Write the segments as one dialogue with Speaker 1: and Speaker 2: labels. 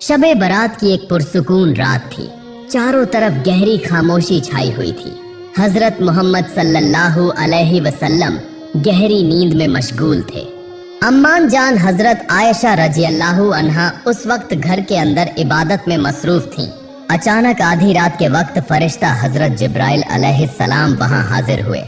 Speaker 1: शबे बारात की एक पुरसुकून रात थी। चारों तरफ गहरी खामोशी छाई हुई थी। हजरत मोहम्मद सल्लल्लाहु अलैहि वसल्लम गहरी नींद में मशगूल थे। अम्मान जान हजरत आयशा रजी अल्लाहु अन्हा उस वक्त घर के अंदर इबादत में मसरूफ थीं। अचानक आधी रात के वक्त फरिश्ता हजरत जिब्राइल अलैहिस्सलाम वहां हाजिर हुए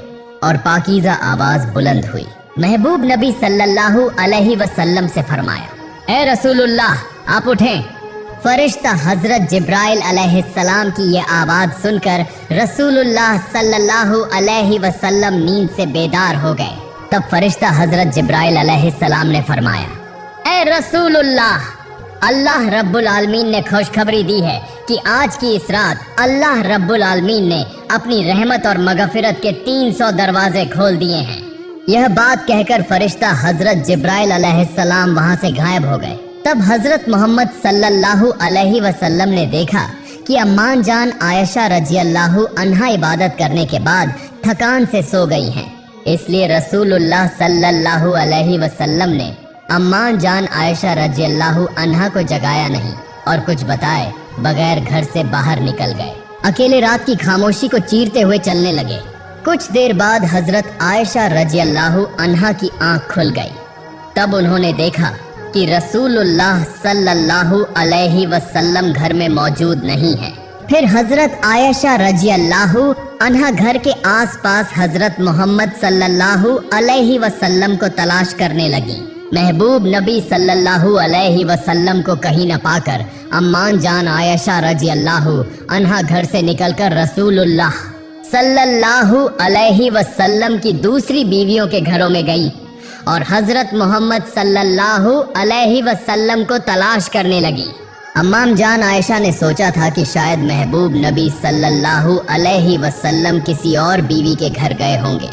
Speaker 1: और पाकीज़ा आवाज बुलंद हुई। महबूब नबी सल्लल्लाहु अलैहि वसल्लम से फरमाया, ए रसूलुल्लाह, आप उठें। फरिश्ता हजरत जिब्राइल अलैहिस्सलाम की ये आवाज सुनकर रसूलुल्लाह सल्लल्लाहु अलैहि वसल्लम नींद से बेदार हो गए। तब फरिश्ता हजरत जिब्राइल अलैहिस्सलाम ने फरमाया, ए रसूलुल्लाह, अल्लाह रब्बुल आलमीन ने खुशखबरी दी है कि आज की इस रात अल्लाह रब्बुल आलमीन ने अपनी रहमत और मगफिरत के 300 दरवाजे खोल दिए हैं। यह बात कहकर फरिश्ता हजरत जिब्राइल अलैहिस्सलाम वहां से गायब हो गए। तब हजरत मोहम्मद सल्लल्लाहु अलैहि वसल्लम ने देखा कि अम्मान जान आयशा रजी अल्लाहु अन्हा इबादत करने के बाद थकान से सो गई हैं। इसलिए रसूलुल्लाह सल्लल्लाहु अलैहि वसल्लम ने अम्मान जान आयशा रजी अल्लाहु अन्हा को जगाया नहीं और कुछ बताए बगैर घर से बाहर निकल गए। अकेले रात की खामोशी को चीरते हुए चलने लगे। कुछ देर बाद हजरत आयशा रजी अल्लाहु अन्हा की आंख खुल गई। तब उन्होंने देखा कि रसूलुल्लाह सल्लल्लाहु अलैहि वसल्लम घर में मौजूद नहीं है। फिर हजरत आयशा रजी अल्लाहु अन्हा घर के आसपास हजरत मोहम्मद सल्लल्लाहु अलैहि वसल्लम को तलाश करने लगी। महबूब नबी सल्लल्लाहु अलैहि वसल्लम को कहीं न पाकर अम्मान जान आयशा रजी अल्लाहु अन्हा घर से निकलकर रसूलुल्लाह सल्लल्लाहु अलैहि वसल्लम की दूसरी बीवियों के घरों में गई और हजरत मोहम्मद सल्लल्लाहु अलैहि वसल्लम को तलाश करने लगी। अम्माम जान आयशा ने सोचा था कि शायद महबूब नबी सल्लल्लाहु अलैहि वसल्लम किसी और बीवी के घर गए होंगे,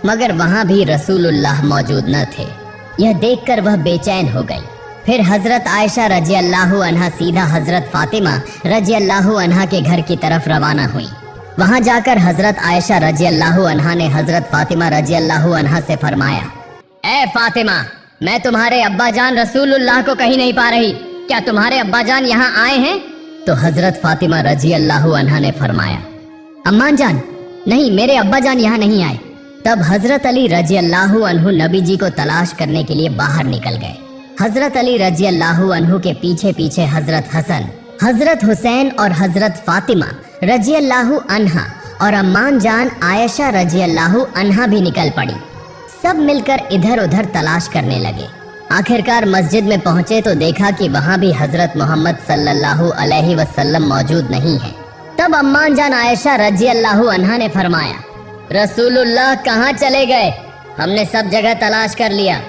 Speaker 1: मगर वहां भी रसूलुल्लाह मौजूद न थे। यह देखकर वह बेचैन हो गई। फिर हजरत आयशा रजी अल्लाहु अन्हा सीधा हजरत फातिमा रजी अल्लाहु अन्हा के घर की तरफ रवाना हुई। वहां जाकर हजरत आयशा रजी अल्लाहु अन्हा ने हजरत फातिमा रजी अल्लाहु अन्हा से फरमाया, ए फातिमा, मैं तुम्हारे अब्बा जान रसूलुल्लाह को कहीं नहीं पा रही। क्या तुम्हारे अब्बा जान यहाँ आए हैं? तो हजरत फातिमा रजी अल्लाहु अन्हा ने फरमाया, अम्मान जान, नहीं, मेरे अब्बा जान यहाँ नहीं आए। तब हजरत अली रजी अल्लाहु अन्हु नबी जी को तलाश करने के लिए बाहर निकल गए। हजरत अली रजी अल्लाहु अन्हु के पीछे पीछे हजरत हसन, हजरत हुसैन और हजरत फातिमा रजी अल्लाहु अन्हा और अम्मान जान आयशा रजी अल्लाहु अन्हा भी निकल पड़ी। सब मिलकर इधर उधर तलाश करने लगे। आखिरकार मस्जिद में पहुंचे तो देखा कि वहां भी हजरत मोहम्मद सल्लल्लाहु अलैहि वसल्लम मौजूद नहीं है। तब अम्मान जान आयशा रजी अल्लाहु अन्हा ने फरमाया, रसूलुल्लाह कहाँ चले गए? हमने सब जगह तलाश कर लिया,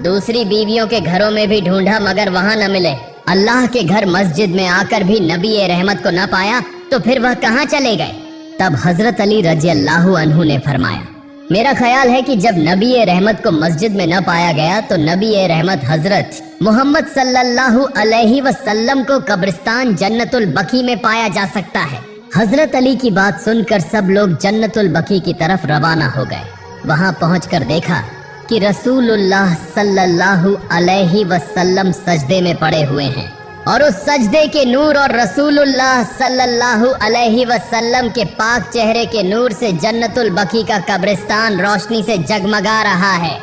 Speaker 1: दूसरी बीवियों के घरों में भी ढूंढा मगर वहां न मिले। अल्लाह के घर मस्जिद में आकर भी नबी रहमत को न पाया तो फिर वह कहाँ चले गए? तब हजरत अली रजी अल्लाहु अन्हु ने फरमाया, मेरा ख्याल है कि जब नबी रहमत को मस्जिद में न पाया गया तो नबी रहमत हजरत मोहम्मद सल्लल्लाहु अलैहि वसल्लम को कब्रिस्तान जन्नतुल बकी में पाया जा सकता है। हजरत अली की बात सुनकर सब लोग जन्नतुल बकी की तरफ रवाना हो गए। वहां पहुंचकर देखा कि रसूलुल्लाह सल्लल्लाहु अलैहि वसल्लम सजदे में पड़े हुए हैं और उस सजदे के नूर और रसूलुल्लाह सल्लल्लाहु अलैहि वसल्लम के पाक चेहरे के नूर से जन्नतुल बकी का कब्रिस्तान रोशनी से जगमगा रहा है।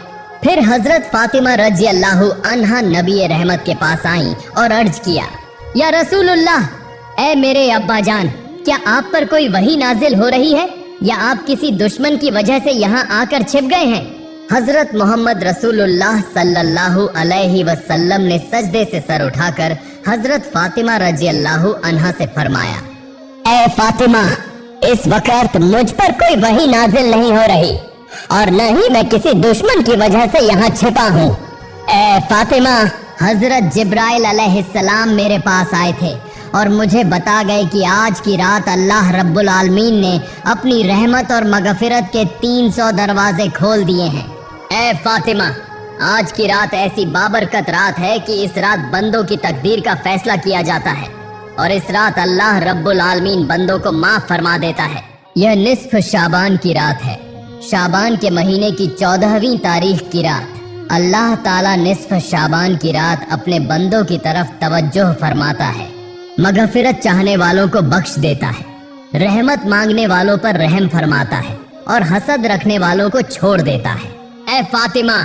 Speaker 1: फिर हजरत फातिमा रजी अल्लाहु अन्हा नबी रहमत के पास आई और अर्ज किया, या रसूलुल्लाह, ए मेरे अब्बा जान, क्या आप पर कोई वही नाजिल हो रही है या आप किसी दुश्मन की वजह से यहाँ आकर छिप गए हैं? हजरत मोहम्मद रसूलुल्लाह सल्लल्लाहु अलैहि वसल्लम ने सजदे से सर उठाकर हजरत फातिमा रजी अल्लाहु अन्हा से फरमाया, ए फातिमा, इस वक्त मुझ पर कोई वही नाजिल नहीं हो रही और न ही मैं किसी दुश्मन की वजह से यहाँ छिपा हूँ। ए फातिमा, हजरत जिब्राइल अलैहिस्सलाम मेरे पास आए थे और मुझे बता गए कि आज की रात अल्लाह रब्बुल आलमीन ने अपनी रहमत और मगफिरत के 300 दरवाजे खोल दिए हैं। ए फातिमा, आज की रात ऐसी बाबरकत रात है कि इस रात बंदों की तकदीर का फैसला किया जाता है और इस रात अल्लाह रब्बुल आलमीन बंदों को माफ फरमा देता है। यह निस्फ शाबान की रात है, शाबान के महीने की 14वीं तारीख की रात। अल्लाह ताला निस्फ शाबान की रात अपने बंदों की तरफ तवज्जो फरमाता है, मगफिरत चाहने वालों को बख्श देता है, रहमत मांगने वालों पर रहम फरमाता है और हसद रखने वालों को छोड़ देता है। ऐ फातिमा,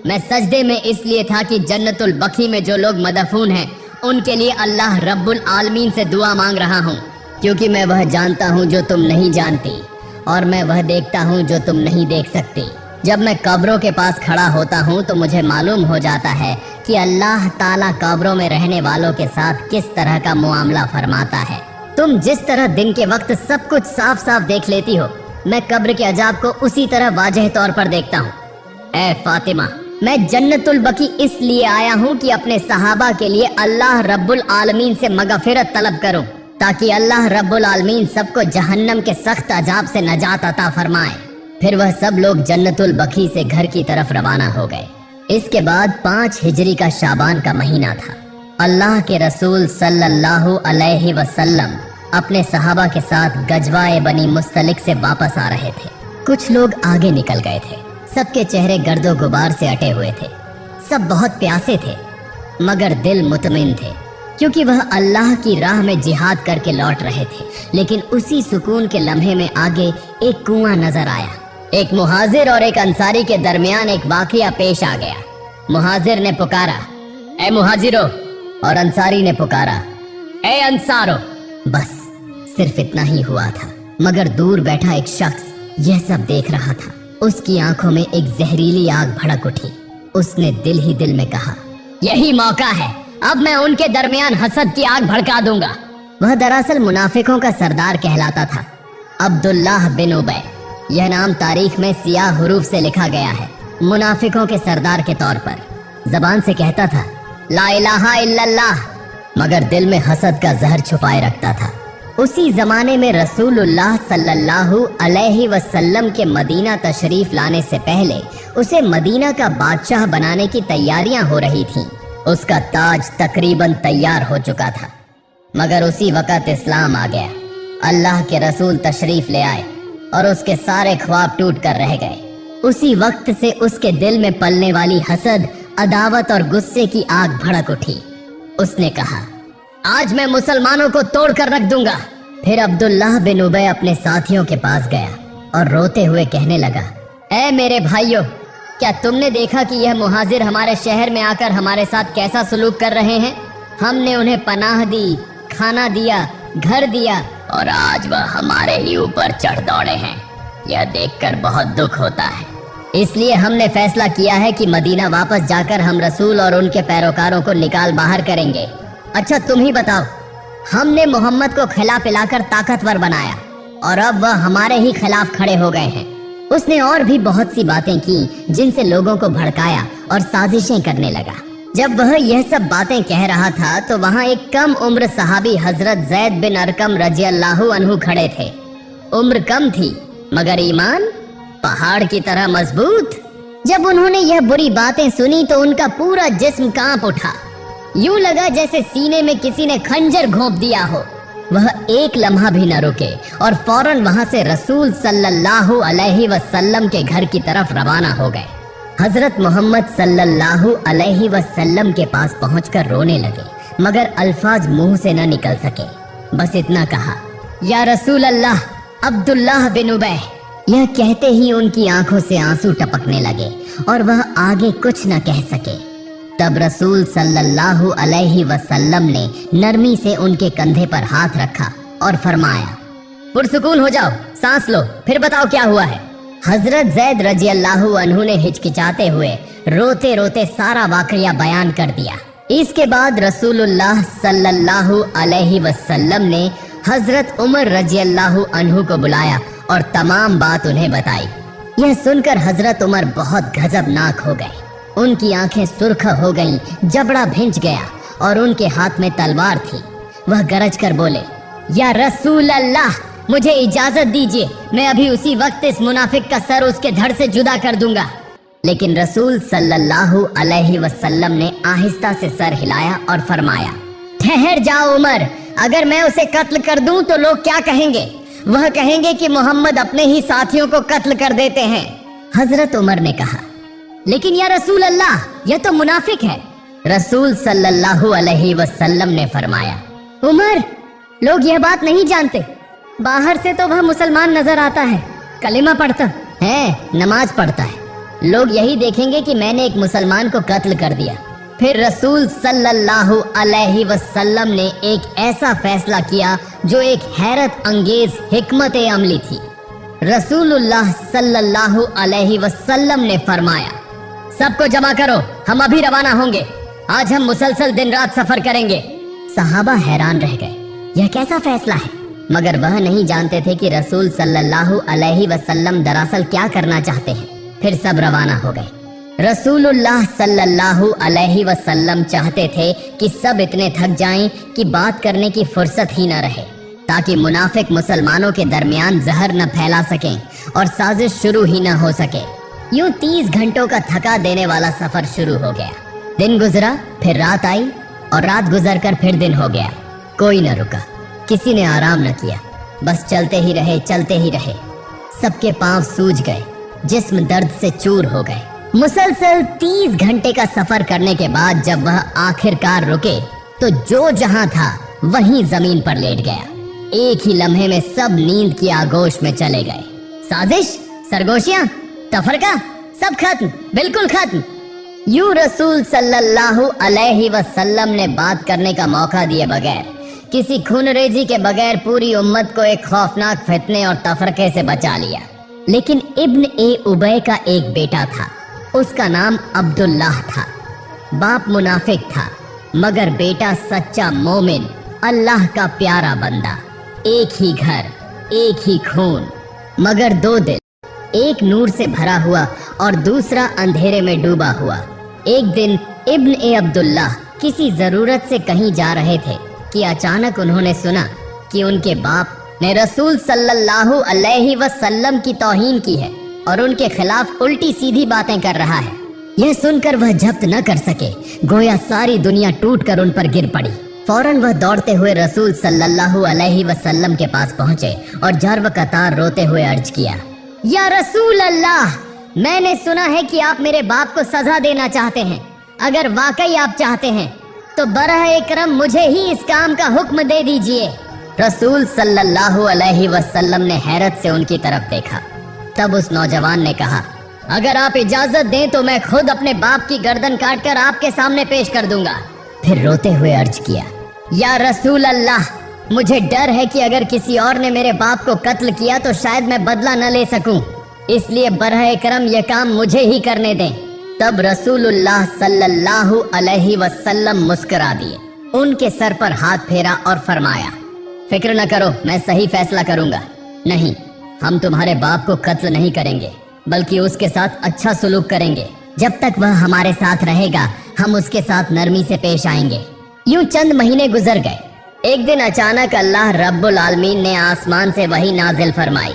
Speaker 1: मैं सजदे में इसलिए था कि जन्नतुल बकी में जो लोग मदफून हैं उनके लिए अल्लाह रब्बुल आलमीन से दुआ मांग रहा हूँ, क्योंकि मैं वह जानता हूँ जो तुम नहीं जानती और मैं वह देखता हूँ जो तुम नहीं देख सकती। जब मैं कब्रों के पास खड़ा होता हूँ तो मुझे मालूम हो जाता है कि अल्लाह ताला कब्रों में रहने वालों के साथ किस तरह का मुआमला फरमाता है। तुम जिस तरह दिन के वक्त सब कुछ साफ साफ देख लेती हो, मैं कब्र के अजाब को उसी तरह वाजह तौर पर देखता हूँ। ऐ फातिमा, मैं जन्नतुल बकी इसलिए आया हूँ कि अपने सहाबा के लिए अल्लाह रब्बुल आलमीन से मगफिरत तलब करूँ, ताकि अल्लाह रब्बुल आलमीन सबको जहन्नम के सख्त अजाब से नजात अता फरमाए। फिर वह सब लोग जन्नतुल बकी से घर की तरफ रवाना हो गए। इसके बाद 5 हिजरी का शाबान का महीना था। अल्लाह के रसूल सल्लल्लाहु अलैहि वसल्लम अपने सहाबा के साथ गजवाए बनी मुस्तलिक से वापस आ रहे थे। कुछ लोग आगे निकल गए थे। सबके चेहरे गर्दो गुबार से अटे हुए थे। सब बहुत प्यासे थे, मगर दिल मुतमिन थे, क्योंकि वह अल्लाह की राह में जिहाद करके लौट रहे थे। लेकिन उसी सुकून के लम्हे में आगे एक कुआं नजर आया। एक मुहाजिर और एक अंसारी के दरमियान एक वाकया पेश आ गया। मुहाजिर ने पुकारा, ए मुहाजिरो, और अंसारी ने पुकारा, ए अंसारो। बस सिर्फ इतना ही हुआ था, मगर दूर बैठा एक शख्स यह सब देख रहा था। उसकी आंखों में एक जहरीली आग भड़क उठी। उसने दिल ही दिल में कहा, यही मौका है, अब मैं उनके दरमियान हसद की आग भड़का दूंगा। वह दरअसल मुनाफिकों का सरदार कहलाता था, अब्दुल्लाह बिन उबय। यह नाम तारीख में सियाह हुरूफ से लिखा गया है। मुनाफिकों के सरदार के तौर पर जबान से कहता था ला इलाहा इल्लल्लाह, मगर दिल में हसद का जहर छुपाए रखता था। उसी जमाने में रसूलुल्लाह सल्लल्लाहु अलैहि वसल्लम के मदीना तशरीफ लाने से पहले उसे मदीना का बादशाह बनाने की तैयारियां हो रही थीं। उसका ताज तकरीबन तैयार हो चुका था, मगर उसी वक्त इस्लाम आ गया। अल्लाह के रसूल तशरीफ ले आए और उसके सारे ख्वाब टूट कर रह गए। उसी वक्त से उसके दिल में पलने वाली हसद, अदावत और गुस्से की आग भड़क उठी। उसने कहा, आज मैं मुसलमानों को तोड़ कर रख दूंगा। फिर अब्दुल्लाह बिन उबय अपने साथियों के पास गया और रोते हुए कहने लगा, ऐ मेरे भाइयों, क्या तुमने देखा कि यह मुहाजिर हमारे शहर में आकर हमारे साथ कैसा सलूक कर रहे हैं? हमने उन्हें पनाह दी, खाना दिया, घर दिया, और आज वह हमारे ही ऊपर चढ़ दौड़े हैं। यह देखकर बहुत दुख होता है। इसलिए हमने फैसला किया है कि मदीना वापस जाकर हम रसूल और उनके पैरोकारों को निकाल बाहर करेंगे। अच्छा तुम ही बताओ, हमने मोहम्मद को खिला पिलाकर ताकतवर बनाया और अब वह हमारे ही खिलाफ खड़े हो गए हैं। उसने और भी बहुत सी बातें की जिनसे लोगों को भड़काया और साजिशें करने लगा। जब वह यह सब बातें कह रहा था तो वहाँ एक कम उम्र सहाबी हजरत जैद बिन अरकम रज़ियल्लाहु अन्हु खड़े थे। उम्र कम थी मगर ईमान पहाड़ की तरह मजबूत। जब उन्होंने यह बुरी बातें सुनी तो उनका पूरा जिस्म कांप उठा। यूं लगा जैसे सीने में किसी ने खंजर घोंप दिया हो। वह एक लम्हा भी न रुके और फौरन वहां से रसूल सल्लल्लाहु अलैहि वसल्लम के घर की तरफ रवाना हो गए। हजरत मोहम्मद सल्लल्लाहु अलैहि वसल्लम के पास पहुंचकर रोने लगे, मगर अल्फाज मुंह से न निकल सके। बस इतना कहा, या रसूल अल्लाह, अब्दुल्लाह बिन उबय। यह कहते ही उनकी आंखों से आंसू टपकने लगे और वह आगे कुछ न कह सके। तब रसूल सल्लल्लाहु अलैहि वसल्लम ने नरमी से उनके कंधे पर हाथ रखा और फरमाया, पुरसुकून हो जाओ, सांस लो, फिर बताओ क्या हुआ है। हजरत जैद रज़ियल्लाहु अन्हु ने हिचकिचाते हुए रोते रोते सारा वाकया बयान कर दिया। इसके बाद रसूलुल्लाह सल्लल्लाहु अलैहि वसल्लम ने हजरत उमर रज़ियल्लाहु अन्हु को बुलाया और तमाम बात उन्हें बताई। यह सुनकर हजरत उमर बहुत गजबनाक हो गए। उनकी आंखें सुर्ख हो गईं, जबड़ा भिंच गया और उनके हाथ में तलवार थी। वह गरज कर बोले, या रसूल अल्लाह, मुझे इजाजत दीजिए, मैं अभी उसी वक्त इस मुनाफिक का सर उसके धड़ से जुदा कर दूंगा। लेकिन रसूल सल्लल्लाहु अलैहि वसल्लम ने आहिस्ता से सर हिलाया और फरमाया, ठहर जाओ उमर, अगर मैं उसे कत्ल कर दूं तो लोग क्या कहेंगे? वह कहेंगे कि मोहम्मद अपने ही साथियों को कत्ल कर देते हैं। हजरत उमर ने कहा, लेकिन या रसूल अल्लाह, यह तो मुनाफिक है। रसूल सल्लल्लाहु अलैहि वसल्लम ने फरमाया, उमर, लोग यह बात नहीं जानते, बाहर से तो वह मुसलमान नजर आता है, कलिमा पढ़ता है, नमाज पढ़ता है। लोग यही देखेंगे कि मैंने एक मुसलमान को कत्ल कर दिया। फिर रसूल सल्लल्लाहु अलैहि वसल्लम ने एक ऐसा फैसला किया जो एक हैरत अंगेज हिकमत अमली थी। रसूलुल्लाह सल्लल्लाहु अलैहि वसल्लम ने फरमाया, सबको जमा करो, हम अभी रवाना होंगे। आज हम मुसलसल दिन रात सफर करेंगे। सहाबा हैरान रह गए, यह कैसा फैसला है? मगर वह नहीं जानते थे कि रसूल सल्लल्लाहु अलैहि वसल्लम दरअसल क्या करना चाहते हैं। फिर सब रवाना हो गए। रसूलुल्लाह सल्लल्लाहु अलैहि वसल्लम चाहते थे कि सब इतने थक जाएं कि बात करने की फुर्सत ही न रहे, ताकि मुनाफिक मुसलमानों के दरमियान जहर न फैला सकें और साजिश शुरू ही न हो सके। यूं 30 घंटों का थका देने वाला सफर शुरू हो गया। दिन गुजरा, फिर रात आई और रात गुजरकर फिर दिन हो गया। कोई न रुका, किसी ने आराम न किया, बस चलते ही रहे, चलते ही रहे। सबके पांव सूज गए, जिस्म दर्द से चूर हो गए। मुसलसल 30 घंटे का सफर करने के बाद जब वह आखिरकार रुके तो जो जहां था वहीं जमीन पर लेट गया। एक ही लम्हे में सब नींद की आगोश में चले गए। साजिश, सरगोशियां, तफरका, सब खत्म, बिल्कुल खत्म। यूं रसूल सल्लल्लाहु अलैहि वसल्लम ने बात करने का मौका दिए बगैर, किसी खूनरेजी के बगैर पूरी उम्मत को एक खौफनाक फितने और तफरके से बचा लिया। लेकिन इब्न ए उबय का एक बेटा था, उसका नाम अब्दुल्लाह था। बाप मुनाफिक था, मगर बेटा सच्चा मोमिन, अल्लाह का प्यारा बंदा। एक ही घर, एक ही खून, मगर दो दिल, एक नूर से भरा हुआ और दूसरा अंधेरे में डूबा हुआ। एक दिन इब्न ए अब्दुल्लाह किसी जरूरत से कहीं जा रहे थे कि अचानक उन्होंने सुना कि उनके बाप ने रसूल सल्लल्लाहु अलैहि वसल्लम की तौहीन की है और उनके खिलाफ उल्टी सीधी बातें कर रहा है। यह सुनकर वह जब्त न कर सके, गोया सारी दुनिया टूट कर उन पर गिर पड़ी। फौरन वह दौड़ते हुए रसूल सल्लल्लाहु अलैहि वसल्लम के पास पहुंचे और जर्व कतार रोते हुए अर्ज किया, या रसूल अल्लाह, मैंने सुना है कि आप मेरे बाप को सजा देना चाहते हैं। अगर वाकई आप चाहते हैं तो बरह करम मुझे ही इस काम का हुक्म दे दीजिए। रसूल सल्लल्लाहु अलैहि वसल्लम ने हैरत से उनकी तरफ देखा। तब उस नौजवान ने कहा, अगर आप इजाजत दें तो मैं खुद अपने बाप की गर्दन काटकर आपके सामने पेश कर दूंगा। फिर रोते हुए अर्ज किया, या रसूल अल्लाह, मुझे डर है कि अगर किसी और ने मेरे बाप को कत्ल किया तो शायद मैं बदला न ले सकूं, इसलिए बरह करम यह काम मुझे ही करने दें। तब रसूलुल्लाह सल्लल्लाहु अलैहि वसल्लम मुस्कुरा दिए, उनके सर पर हाथ फेरा और फरमाया, फिक्र न करो, मैं सही फैसला करूंगा। नहीं, हम तुम्हारे बाप को कत्ल नहीं करेंगे, बल्कि उसके साथ अच्छा सुलूक करेंगे। जब तक वह हमारे साथ रहेगा हम उसके साथ नरमी से पेश आएंगे। यूं चंद महीने गुजर गए। एक दिन अचानक अल्लाह रब्बुल आलमीन ने आसमान से वही नाजिल फरमाई,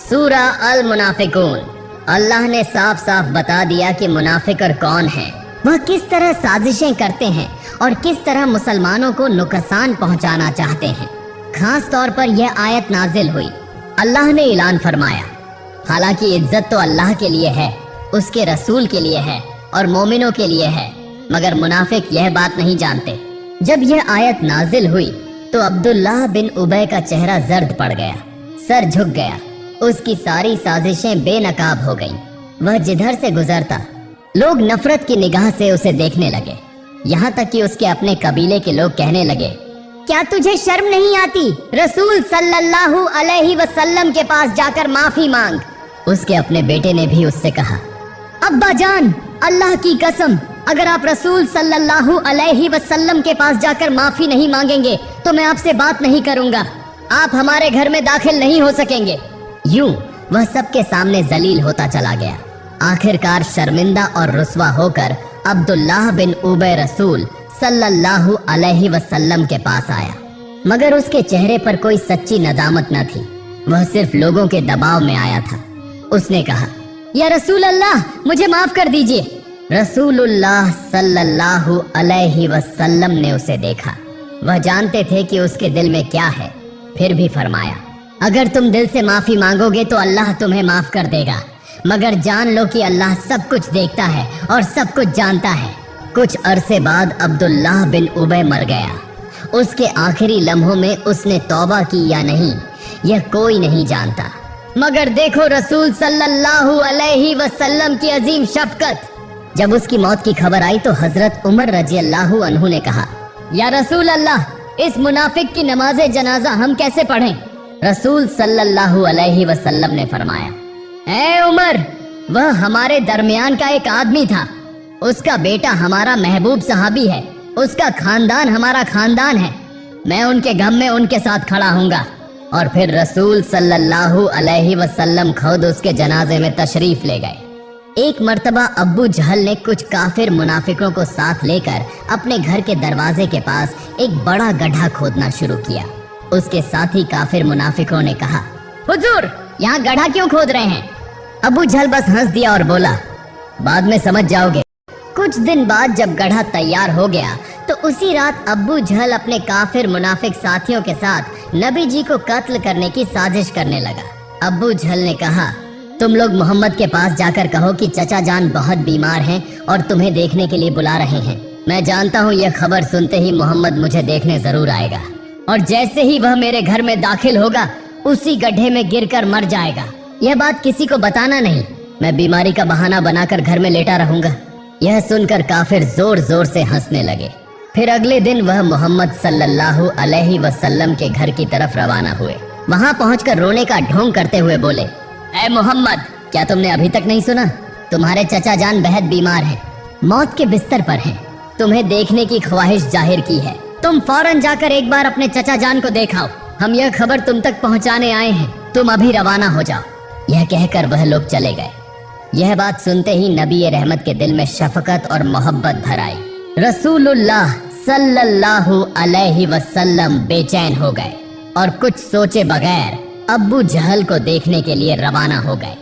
Speaker 1: सूरा अल मुनाफिकून। अल्लाह ने साफ साफ बता दिया कि मुनाफिक और कौन है, वह किस तरह साजिशें करते हैं और किस तरह मुसलमानों को नुकसान पहुंचाना चाहते हैं। खास तौर पर यह आयत नाजिल हुई। अल्लाह ने ऐलान फरमाया, हालांकि इज्जत तो अल्लाह के लिए है, उसके रसूल के लिए है और मोमिनों के लिए है, मगर मुनाफिक यह बात नहीं जानते। जब यह आयत नाजिल हुई तो अब्दुल्लाह बिन उबय का चेहरा जर्द पड़ गया, सर झुक गया, उसकी सारी साजिशें बेनकाब हो गईं। वह जिधर से गुजरता लोग नफरत की निगाह से उसे देखने लगे, यहाँ तक कि उसके अपने कबीले के लोग कहने लगे, क्या तुझे शर्म नहीं आती? रसूल सल्लल्लाहु अलैहि वसल्लम के पास जाकर माफी मांग। उसके अपने बेटे ने भी उससे कहा, अब्बा जान, अल्लाह की कसम, अगर आप रसूल सल्लल्लाहु अलैहि वसल्लम के पास जाकर माफी नहीं मांगेंगे तो मैं आपसे बात नहीं करूंगा, आप हमारे घर में दाखिल नहीं हो सकेंगे। यूं वह सबके सामने जलील होता चला गया। आखिरकार शर्मिंदा और रुस्वा होकर अब्दुल्लाह बिन उबय रसूल सल्लल्लाहु अलैहि वसल्लम के पास आया, मगर उसके चेहरे पर कोई सच्ची नदामत न थी, वह सिर्फ लोगों के दबाव में आया था। उसने कहा, या रसूल अल्लाह, मुझे माफ कर दीजिए। रसूलुल्लाह सल्लल्लाहु अलैहि वसल्लम ने उसे देखा। वह जानते थे कि उसके दिल में क्या है, फिर भी फरमाया, अगर तुम दिल से माफी मांगोगे तो अल्लाह तुम्हें माफ कर देगा, मगर जान लो कि अल्लाह सब कुछ देखता है और सब कुछ जानता है। कुछ अरसे बाद अब्दुल्लाह बिन उबय मर गया। उसके आखिरी लम्हों में उसने तौबा की या नहीं, यह कोई नहीं जानता। मगर देखो रसूल सल्लल्लाहु अलैहि वसल्लम की अजीम शफकत। जब उसकी मौत की खबर आई तो हजरत उमर रजी अल्लाहु अन्हु ने कहा, या रसूल अल्लाह, इस मुनाफिक की नमाज़े जनाजा हम कैसे पढ़ें? रसूल सल्लल्लाहु अलैहि वसल्लम ने फरमाया, ए उमर, वह हमारे दरमियान का एक आदमी था। उसका बेटा हमारा महबूब सहाबी है, उसका खानदान हमारा खानदान है। मैं उनके गम में उनके साथ खड़ा हूँगा। और फिर रसूल सल्लल्लाहु अलैहि वसल्लम खुद उसके जनाजे में तशरीफ ले गए। एक मर्तबा अब्बू जहल ने कुछ काफिर मुनाफिकों को साथ लेकर अपने घर के दरवाजे के पास एक बड़ा गड्ढा खोदना शुरू किया। उसके साथी काफिर मुनाफिकों ने कहा, हुजूर, यहाँ गड्ढा क्यों खोद रहे हैं? अब्बू जहल बस हंस दिया और बोला, बाद में समझ जाओगे। कुछ दिन बाद जब गड्ढा तैयार हो गया तो उसी रात अब्बू जहल अपने काफिर मुनाफिक साथियों के साथ नबी जी को कत्ल करने की साजिश करने लगा। अब्बू जहल ने कहा, तुम लोग मोहम्मद के पास जाकर कहो कि चचा जान बहुत बीमार हैं और तुम्हें देखने के लिए बुला रहे हैं। मैं जानता हूँ यह खबर सुनते ही मोहम्मद मुझे देखने जरूर आएगा, और जैसे ही वह मेरे घर में दाखिल होगा उसी गड्ढे में गिरकर मर जाएगा। यह बात किसी को बताना नहीं, मैं बीमारी का बहाना बनाकर घर में लेटा रहूंगा। यह सुनकर काफिर जोर जोर से हंसने लगे। फिर अगले दिन वह मोहम्मद सल्लल्लाहु अलैहि वसल्लम के घर की तरफ रवाना हुए। वहां पहुंचकर रोने का ढोंग करते हुए बोले, ऐ मोहम्मद, क्या तुमने अभी तक नहीं सुना? तुम्हारे चचा जान बेहद बीमार हैं, मौत के बिस्तर पर हैं। तुम्हें देखने की ख्वाहिश जाहिर की है। तुम फौरन जाकर एक बार अपने चचा जान को देखाओ। हम यह खबर तुम तक पहुंचाने आए हैं, तुम अभी रवाना हो जाओ। यह कहकर वह लोग चले गए। यह बात सुनते ही नबी रहमत के दिल में शफकत और मोहब्बत भर आई। रसूलुल्लाह सल्लल्लाहु अलैहि वसल्लम बेचैन हो गए और कुछ सोचे बगैर अब्बू जहल को देखने के लिए रवाना हो गए।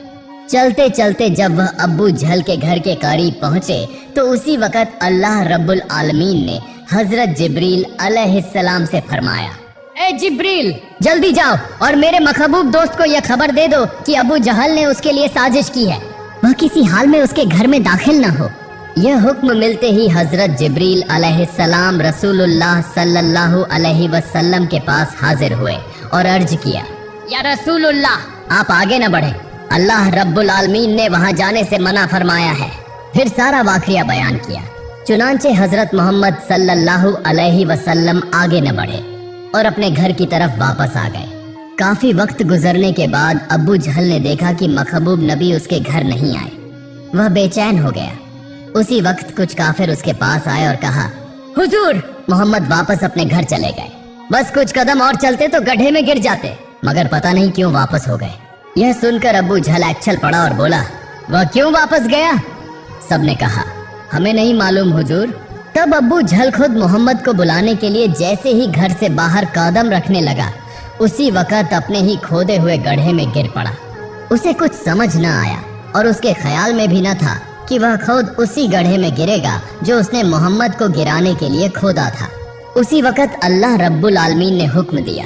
Speaker 1: चलते चलते जब वह अब्बू जहल के घर के करीब पहुंचे तो उसी वक्त अल्लाह रब्बुल आलमीन ने हजरत जिब्रील अलैहिस्सलाम से फरमाया, ए जिब्रील, जल्दी जाओ और मेरे महबूब दोस्त को यह खबर दे दो कि अब्बू जहल ने उसके लिए साजिश की है, वह किसी हाल में उसके घर में दाखिल न हो। यह हुक्म मिलते ही हजरत जिब्रील अलैहिस्सलाम रसूलुल्लाह सल्लल्लाहु अलैहि वसल्लम के पास हाजिर हुए और अर्ज किया, या रसूलुल्लाह, आप आगे न बढ़े, अल्लाह रब्बुल आलमीन ने वहां जाने से मना फरमाया है। फिर सारा वाकया बयान किया। चुनांचे हजरत मोहम्मद सल्लल्लाहु अलैहि वसल्लम आगे न बढ़े और अपने घर की तरफ वापस आ गए। काफी वक्त गुजरने के बाद अब्बू जहल ने देखा कि महबूब नबी उसके घर नहीं आए। वह बेचैन हो गया। उसी वक्त कुछ काफिर उसके पास आए और कहा, हुजूर, मोहम्मद वापस अपने घर चले गए। बस कुछ कदम और चलते तो गड्ढे में गिर जाते, मगर पता नहीं क्यों वापस हो गए। यह सुनकर अब्बू जहल एक्चल पड़ा और बोला, वह क्यों वापस गया? सबने कहा, हमें नहीं मालूम हुजूर। तब अब्बू जहल खुद मोहम्मद को बुलाने के लिए जैसे ही घर से बाहर कदम रखने लगा, उसी वक्त अपने ही खोदे हुए गड्ढे में गिर पड़ा। उसे कुछ समझ न आया और उसके ख्याल में भी न था कि वह खुद उसी गड्ढे में गिरेगा जो उसने मोहम्मद को गिराने के लिए खोदा था। उसी वक्त अल्लाह रब्बुल आलमीन ने हुक्म दिया,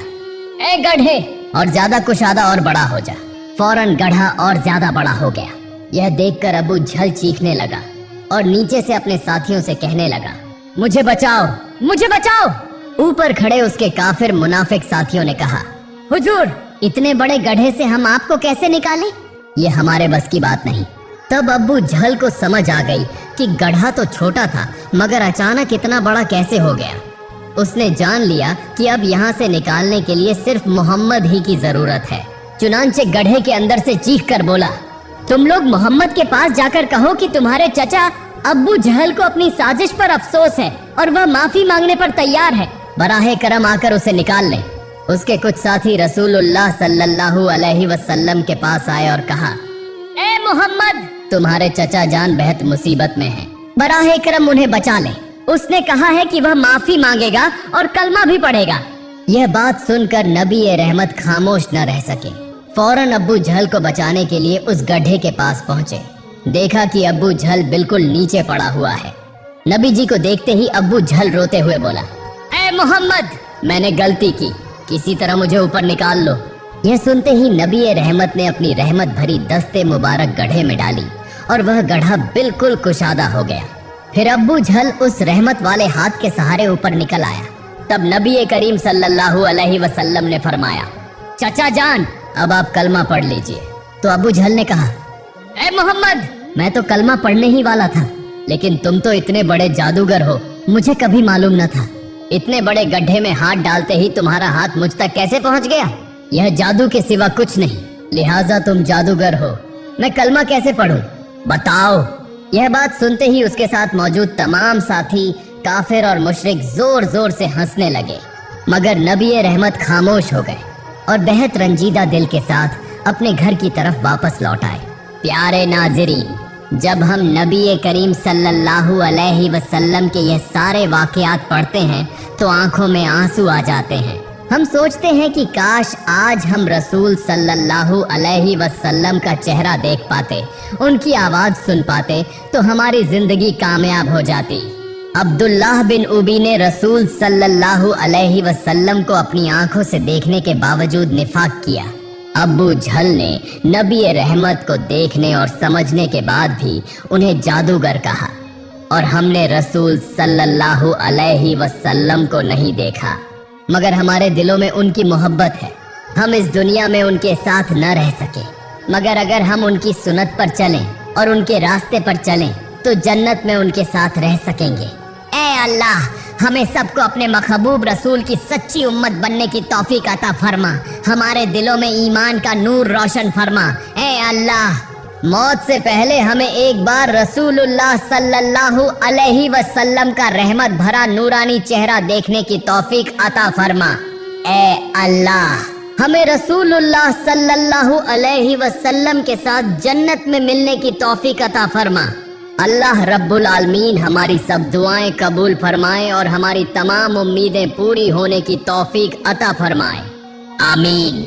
Speaker 1: ए गड्ढे, और ज्यादा कुशादा और बड़ा हो जा। फौरन गड्ढा और ज्यादा बड़ा हो गया। यह देखकर अब्बू जहल चीखने लगा और नीचे से अपने साथियों से कहने लगा, मुझे बचाओ, मुझे बचाओ। ऊपर खड़े उसके काफिर मुनाफिक साथियों ने कहा, हुजूर, इतने बड़े गड्ढे से हम आपको कैसे निकालें? ये हमारे बस की बात नहीं। तब अब्बू जहल को समझ आ गई कि गड्ढा तो छोटा था, मगर अचानक इतना बड़ा कैसे हो गया। उसने जान लिया कि अब यहाँ से निकालने के लिए सिर्फ मोहम्मद ही की जरूरत है। चुनांचे गड्ढे के अंदर से चीख कर बोला, तुम लोग मोहम्मद के पास जाकर कहो कि तुम्हारे चचा अब्बू जहल को अपनी साजिश पर अफसोस है और वह माफी मांगने पर तैयार है। बराहे करम आकर उसे निकाल ले। उसके कुछ साथी रसूलुल्लाह सल्लल्लाहु अलैहि वसल्लम के पास आए और कहा, ए मोहम्मद, तुम्हारे चचा जान बेहद मुसीबत में हैं, बराहे करम उन्हें बचा ले। उसने कहा है कि वह माफी मांगेगा और कलमा भी पढ़ेगा। यह बात सुनकर नबी रहमत खामोश न रह सके। फौरन अब्बू जहल को बचाने के लिए उस गड्ढे के पास पहुंचे। देखा कि अब्बू जहल बिल्कुल नीचे पड़ा हुआ है। नबी जी को देखते ही अब्बू जहल रोते हुए बोला, ए मोहम्मद, मैंने गलती की, किसी तरह मुझे ऊपर निकाल लो। यह सुनते ही नबी रहमत ने अपनी रहमत भरी दस्ते मुबारक गड्ढे में डाली और वह गड्ढा बिल्कुल कुशादा हो गया। फिर अब्बू झल उस रहमत वाले हाथ के सहारे ऊपर निकल आया। तब नबी करीम सल्लल्लाहु अलैहि वसल्लम ने फरमाया, चाचा जान अब आप कलमा पढ़ लीजिए। तो अब्बू झल ने कहा, ए मोहम्मद, मैं तो कलमा पढ़ने ही वाला था, लेकिन तुम तो इतने बड़े जादूगर हो, मुझे कभी मालूम न था। इतने बड़े गड्ढे में हाथ डालते ही तुम्हारा हाथ मुझ तक कैसे पहुंच गया? यह जादू के सिवा कुछ नहीं, लिहाजा तुम जादूगर हो। मैं कलमा कैसे पढ़ूं? बताओ। यह बात सुनते ही उसके साथ मौजूद तमाम साथी काफिर और मुशरिक जोर जोर से हंसने लगे, मगर नबी रहमत खामोश हो गए और बेहद रंजीदा दिल के साथ अपने घर की तरफ वापस लौट आए। प्यारे नाज़रीन, जब हम नबी करीम सल्लल्लाहु अलैहि वसल्लम के ये सारे वाक़यात पढ़ते हैं तो आंखों में आंसू आ जाते हैं। हम सोचते हैं कि काश आज हम रसूल सल्लल्लाहु अलैहि वसल्लम का चेहरा देख पाते, उनकी आवाज़ सुन पाते तो हमारी जिंदगी कामयाब हो जाती। अब्दुल्लाह बिन उबी ने रसूल सल्लल्लाहु अलैहि वसल्लम को अपनी आंखों से देखने के बावजूद निफाक किया। अब्बू झल ने नबी रहमत को देखने और समझने के बाद भी उन्हें जादूगर कहा, और हमने रसूल सल्लल्लाहु अलैहि वसल्लम को नहीं देखा, मगर हमारे दिलों में उनकी मोहब्बत है। हम इस दुनिया में उनके साथ न रह सके, मगर अगर हम उनकी सुन्नत पर चलें और उनके रास्ते पर चलें तो जन्नत में उनके साथ रह सकेंगे। ऐ अल्लाह, हमें सबको अपने महबूब रसूल की सच्ची उम्मत बनने की तौफीक अता फरमा। हमारे दिलों में ईमान का नूर रोशन फरमा। ऐ अल्लाह, मौत से पहले हमें एक बार रसूलुल्लाह सल्लल्लाहु अलैहि वसल्लम का रहमत भरा नूरानी चेहरा देखने की तौफीक अता फरमा। ऐ अल्लाह, हमें रसूलुल्लाह सल्लल्लाहु अलैहि वसल्लम के साथ जन्नत में मिलने की तौफीक अता फरमा। अल्लाह रब्बुल आलमीन हमारी सब दुआएं कबूल फरमाए और हमारी तमाम उम्मीदें पूरी होने की तौफीक अता फरमाए। आमीन।